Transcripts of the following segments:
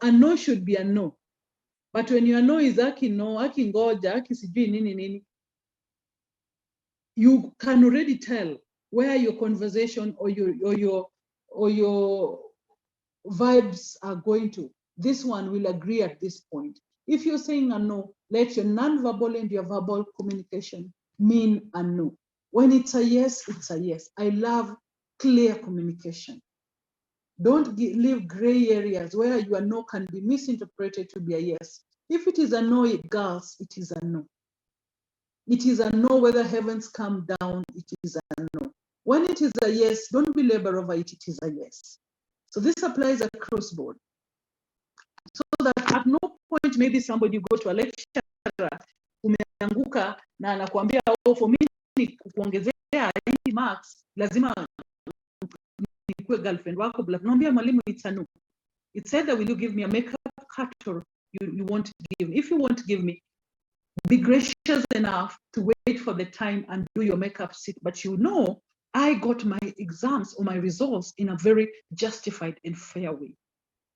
A no should be a no. But when your no is aki no, aki ngoja, aki sijui nini nini, you can already tell where your conversation or your vibes are going to. This one will agree at this point. If you're saying a no, let your non-verbal and your verbal communication mean a no. When it's a yes, it's a yes. I love clear communication. Don't leave gray areas where your no can be misinterpreted to be a yes. If it is a no, girls, it is a no. It is a no whether heavens come down, it is a no. When it is a yes, don't be labor over it, it is a yes. So this applies across board. So that at no point maybe somebody go to a lecturer, umeanguka na anakuambia, oh, for me kuongezea hii marks lazima nikuwe girlfriend wako, but naambia mwalimu it's a no. It's either will you give me a makeup cut or you won't give me. If you won't give me, be gracious enough to wait for the time and do your makeup sit. But you know, I got my exams or my results in a very justified and fair way.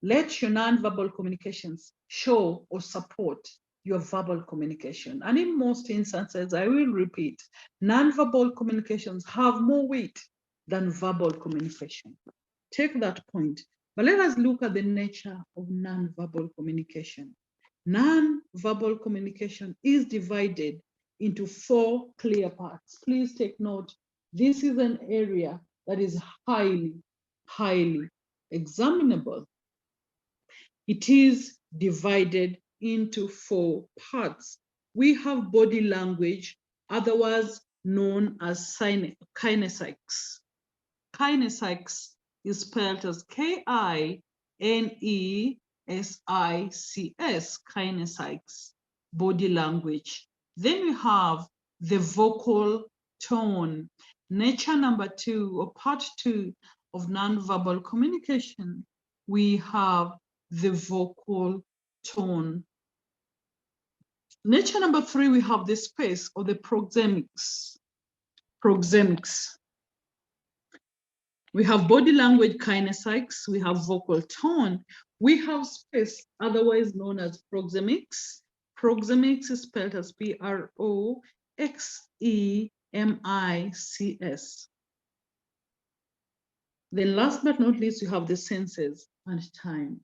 Let your non-verbal communications show or support your verbal communication. And in most instances, I will repeat, non-verbal communications have more weight than verbal communication. Take that point. But let us look at the nature of non-verbal communication. Non-verbal communication is divided into 4 clear parts. Please take note. This is an area that is highly, highly examinable. It is divided into 4 parts. We have body language, otherwise known as kinesics. Kinesics is spelled as Kinesics, kinesics, body language. Then we have the vocal tone. Nature number 2, or part 2 of nonverbal communication, we have the vocal tone. Nature number 3, we have the space or the proxemics. Proxemics. We have body language kinesics, we have vocal tone, we have space, otherwise known as proxemics. Proxemics is spelled as Proxemics. Then last but not least, we have the senses and time.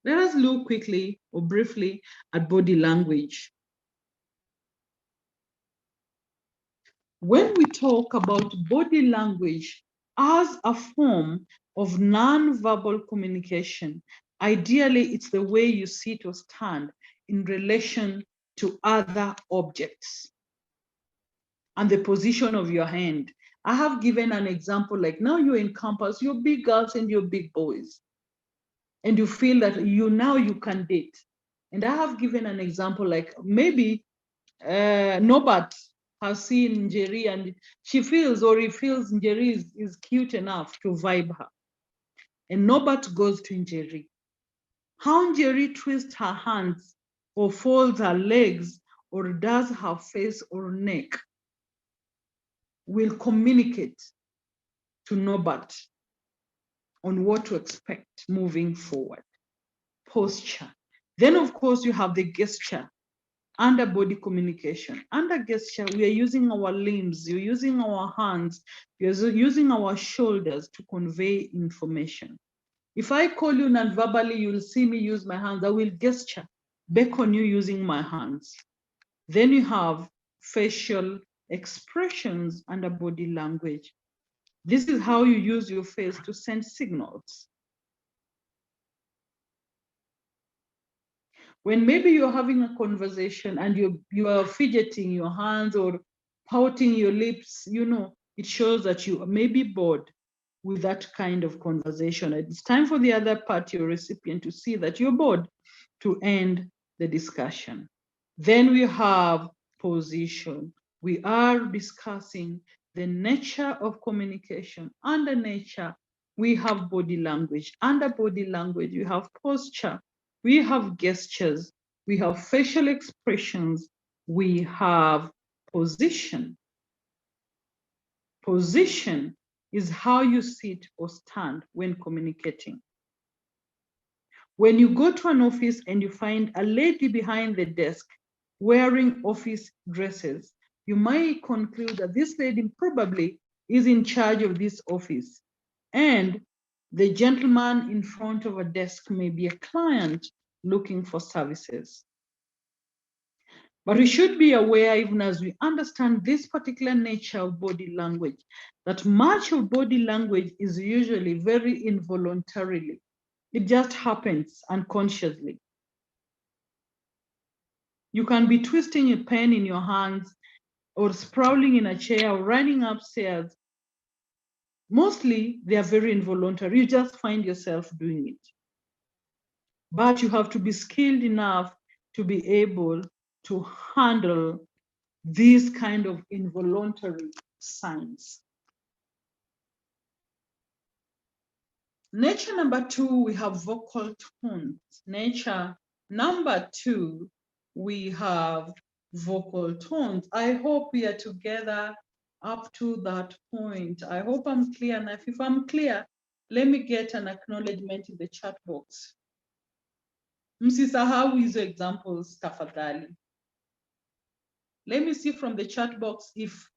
Let us look quickly or briefly at body language. When we talk about body language as a form of non-verbal communication, ideally it's the way you sit or stand in relation to other objects and the position of your hand. I have given an example, like now you're in campus, you're big girls and you're big boys, and you feel that you can date. And I have given an example, like maybe Nobat has seen Njeri and she feels, or he feels Njeri is cute enough to vibe her. And Nobat goes to Njeri. How Njeri twists her hands or folds her legs or does her face or neck will communicate to Nobat on what to expect moving forward. Posture. Then of course you have the gesture. Under body communication, under gesture, we are using our limbs, you're using our hands, you're using our shoulders to convey information. If I call you non-verbally, you'll see me use my hands. I will gesture, beckon you using my hands. Then you have facial expressions under body language. This is how you use your face to send signals. When maybe you're having a conversation and you are fidgeting your hands or pouting your lips, it shows that you may be bored with that kind of conversation. It's time for the other party or recipient to see that you're bored, to end the discussion. Then we have position. We are discussing the nature of communication. Under nature, we have body language. Under body language, we have posture. We have gestures, we have facial expressions, we have position. Position is how you sit or stand when communicating. When you go to an office and you find a lady behind the desk wearing office dresses, you might conclude that this lady probably is in charge of this office. And the gentleman in front of a desk may be a client looking for services. But we should be aware, even as we understand this particular nature of body language, that much of body language is usually very involuntarily. It just happens unconsciously. You can be twisting a pen in your hands or sprawling in a chair or running upstairs. Mostly, they are very involuntary. You just find yourself doing it. But you have to be skilled enough to be able to handle these kind of involuntary signs. Nature number 2, we have vocal tones. Nature number 2, we have vocal tones. I hope we are together up to that point. I hope I'm clear enough. If I'm clear, let me get an acknowledgement in the chat box. Msisahau hizo examples tafadhali. Let me see from the chat box if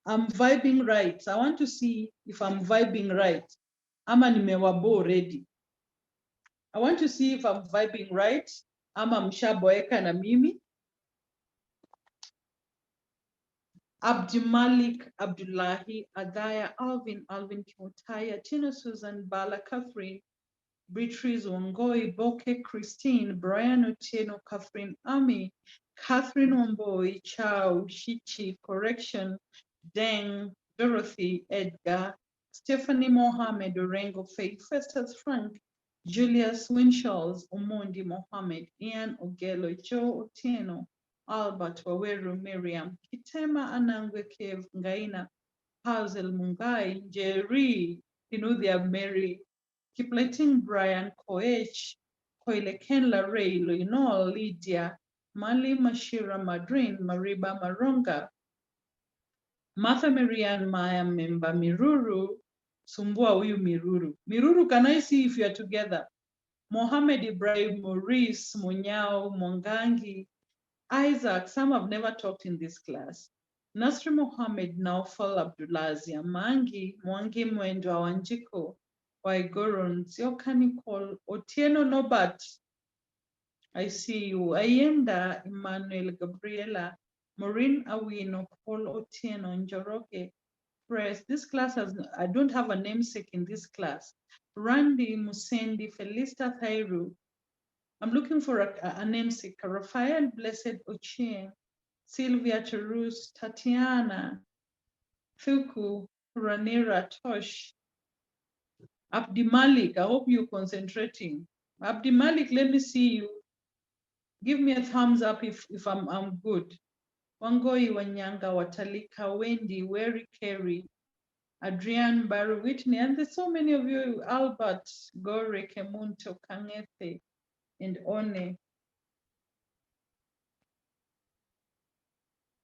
I'm vibing right. I want to see if I'm vibing right. Ama nimewabo already. I want to see if I'm vibing right. Ama mshaboeka na mimi. Abdimalik, Abdullahi, Adaya, Alvin Kimutaya, Tina Susan, Bala, Catherine, Beatrice Wangoi, Boke, Christine, Brian Otieno, Catherine Ami, Catherine Wamboi, Chow, Shichi, Correction, Deng, Dorothy, Edgar, Stephanie Mohammed, Orengo, Faith, Festus Frank, Julius Winshalls, Omondi Mohammed, Ian Ogelo, Joe Otieno, Albert Waweru, Miriam, Kitema Anangwe Kev, Ngaina, Hazel Mungai, Jerry, Tinuthia Mary, Kipleting Brian, Koech, Koileken Ray, Loinol, Lydia, Mali Mashira Madrin, Mariba Maronga, Martha Marian Maya Memba Miruru, Sumbua Uyu Miruru. Miruru, can I see if you are together? Mohammed Ibrahim, Maurice, Munyao, Mongangi, Isaac, some have never talked in this class. Nasri Mohammed, Naufal Abdulazia, Mangi, Mwangi Mwendo, Wanjiko, Waigoron, Ziokani Kol, Otieno Nobat, I see you. Ayenda, Emmanuel, Gabriela, Maureen Awino, Paul Otieno, Njoroge, Press. This class has, I don't have a namesake in this class. Randy, Musendi, Felista Thairu. I'm looking for a namesake. Raphael, Blessed Ochien, Sylvia Terus, Tatiana, Thuku, Ranira Tosh, Abdi Malik. I hope you're concentrating. Abdi Malik, let me see you. Give me a thumbs up if I'm good. Wangoi Wanyanga, Watalika, Wendy, Weri Kerry, Adrian Baru Whitney, and there's so many of you, Albert, Gore, Kemunto, Kangethe, and One.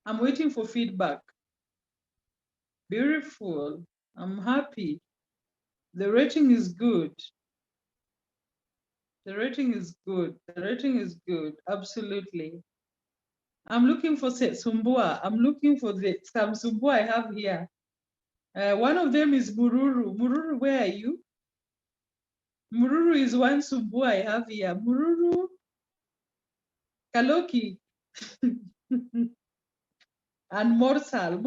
I'm waiting for feedback. Beautiful. I'm happy. The rating is good. The rating is good. The rating is good. Absolutely. I'm looking for Sumbua. I'm looking for some Sumbua I have here. One of them is Mururu. Mururu, where are you? Mururu is one Sumbua I have here. Mururu. Kaloki. And Morsal.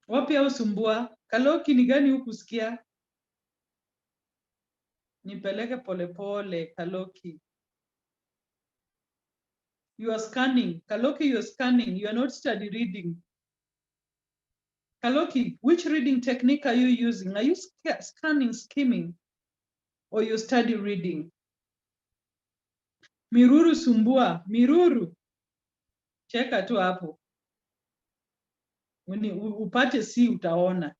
Wapi au Sumbua? Kaloki ni gani hukusikia? Nipeleke polepole, Kaloki. You are scanning. Kaloki, you are scanning. You are not study reading. Kaloki, which reading technique are you using? Are you scanning, skimming, or you study reading? Miruru Sumbua. Miruru. Cheka tu hapo. Upate C utaona.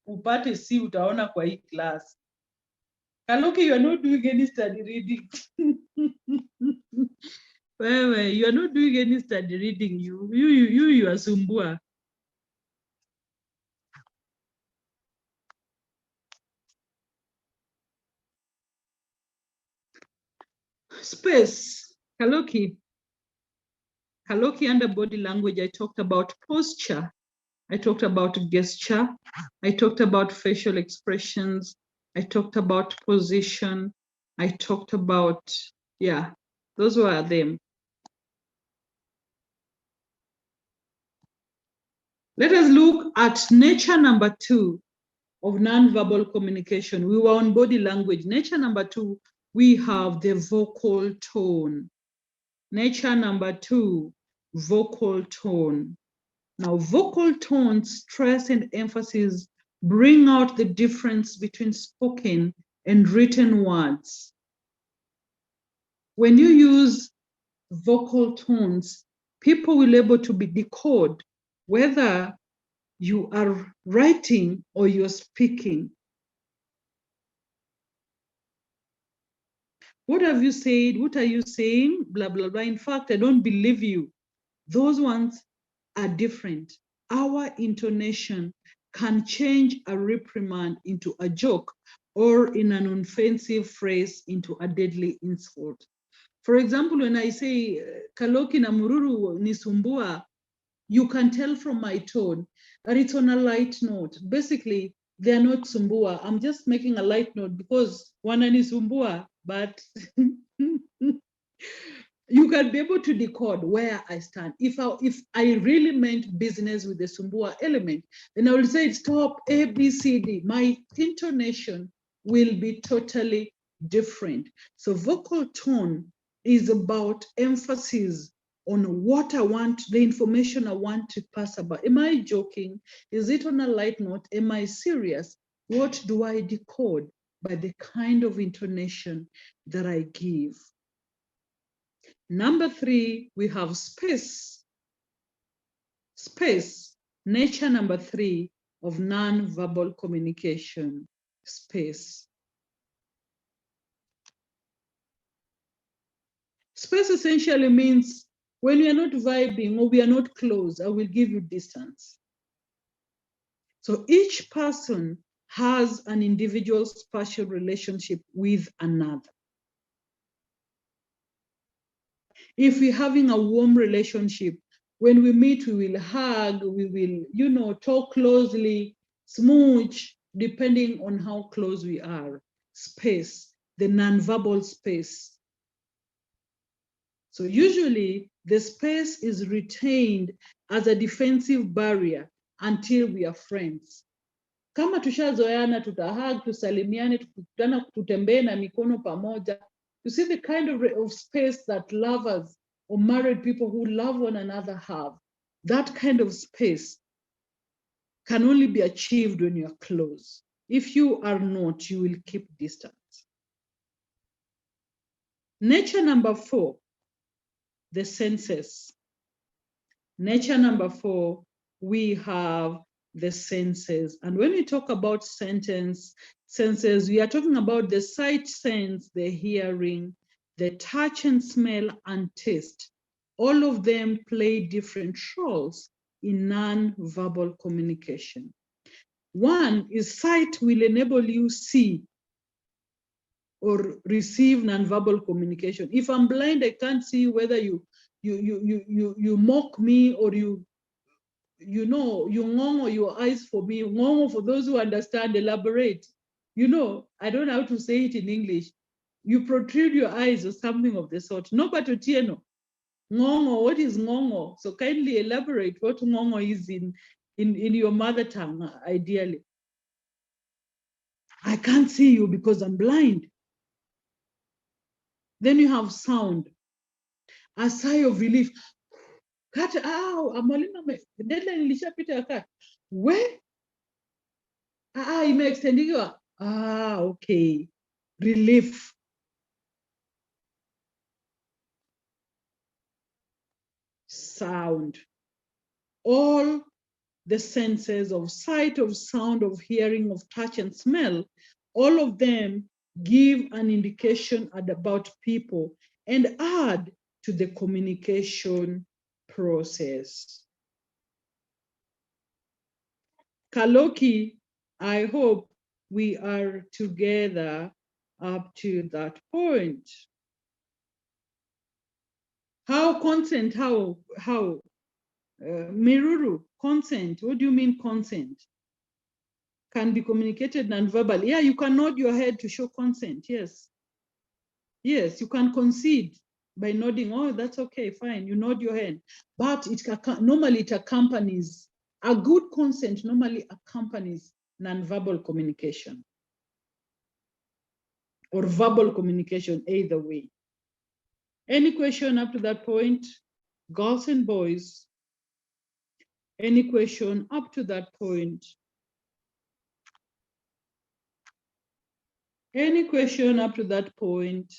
Upate C utaona kwa hii class. Kaloki, you are not doing any study reading. Wewe, you are not doing any study reading. You are Sumbua. Space, Kaloki. Kaloki under body language, I talked about posture. I talked about gesture. I talked about facial expressions. I talked about position. I talked about, yeah, those were them. Let us look at nature number 2 of nonverbal communication. We were on body language. Nature number 2, we have the vocal tone. Nature number 2, vocal tone. Now, vocal tone, stress and emphasis bring out the difference between spoken and written words. When you use vocal tones, people will be able to decode whether you are writing or you're speaking. What have you said? What are you saying? Blah, blah, blah. In fact, I don't believe you. Those ones are different. Our intonation can change a reprimand into a joke or in an offensive phrase into a deadly insult. For example, when I say, Kaloki na mururu nisumbua, you can tell from my tone that it's on a light note. Basically, they're not sumbua. I'm just making a light note because wanani sumbua, but you can be able to decode where I stand. If I really meant business with the sumbua element, then I will say stop A, B, C, D. My intonation will be totally different. So vocal tone is about emphasis on what I want, the information I want to pass about. Am I joking? Is it on a light note? Am I serious? What do I decode by the kind of intonation that I give? Number 3, we have space. Space, nature number 3 of non-verbal communication, space. Space essentially means when we are not vibing or we are not close, I will give you distance. So each person has an individual spatial relationship with another. If we're having a warm relationship, when we meet, we will hug, we will, talk closely, smooch, depending on how close we are. Space, the nonverbal space. So usually the space is retained as a defensive barrier until we are friends. Kama tushazoeana, tutahug, tusalimiane, tukutana, tutembee na mikono pamoja. You see the kind of space that lovers or married people who love one another have. That kind of space can only be achieved when you're close. If you are not, you will keep distance. Nature number 4, the senses. Nature number 4, we have the senses. And when we talk about senses, we are talking about the sight sense, the hearing, the touch and smell and taste. All of them play different roles in non-verbal communication. One is sight will enable you see or receive non-verbal communication. If I'm blind, I can't see whether you mock me or you ngongo your eyes for me. Ngongo, for those who understand, elaborate. I don't know how to say it in English. You protrude your eyes or something of the sort. No, but Otieno. Ngongo, what is ngongo? So kindly elaborate what ngongo is in your mother tongue, ideally. I can't see you because I'm blind. Then you have sound. A sigh of relief. Kata, amalima deadline ilishapita ya kata. We? Imeextendiwa. Okay. Relief. Sound. All the senses of sight, of sound, of hearing, of touch and smell, all of them give an indication about people and add to the communication process. Kaloki, I hope we are together up to that point. How consent, Miruru, consent, what do you mean consent? Can be communicated non-verbally. Yeah, you can nod your head to show consent, yes. Yes, you can concede by nodding, oh, that's okay, fine, you nod your head. But normally it accompanies, a good consent normally accompanies non-verbal communication or verbal communication, either way. Any question up to that point, girls and boys? Any question up to that point? Any question up to that point?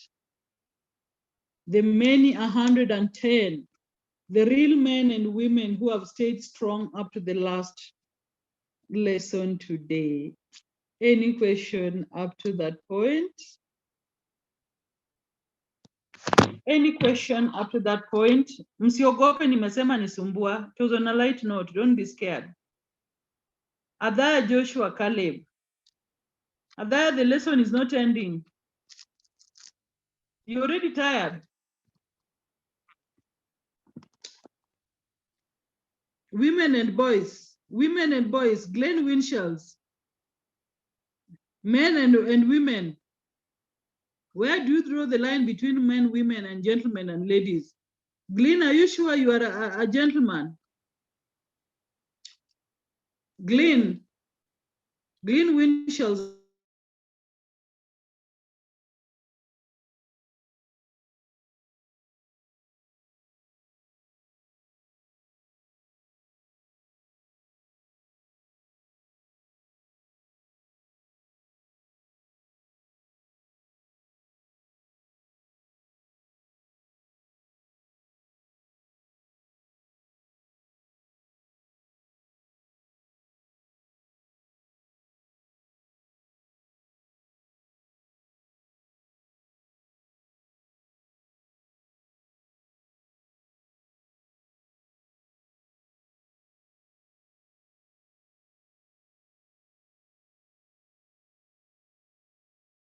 The many 110, the real men and women who have stayed strong up to the last lesson today. Any question up to that point? Any question up to that point? Msiogope, nimesema nisumbua. It was on a light note, don't be scared. Adaya, Joshua, Caleb. Adaya, the lesson is not ending. You're already tired. Women and boys, Glenn Winshells. Men and women. Where do you draw the line between men, women, and gentlemen and ladies? Glenn, are you sure you are a gentleman? Glenn Winshells,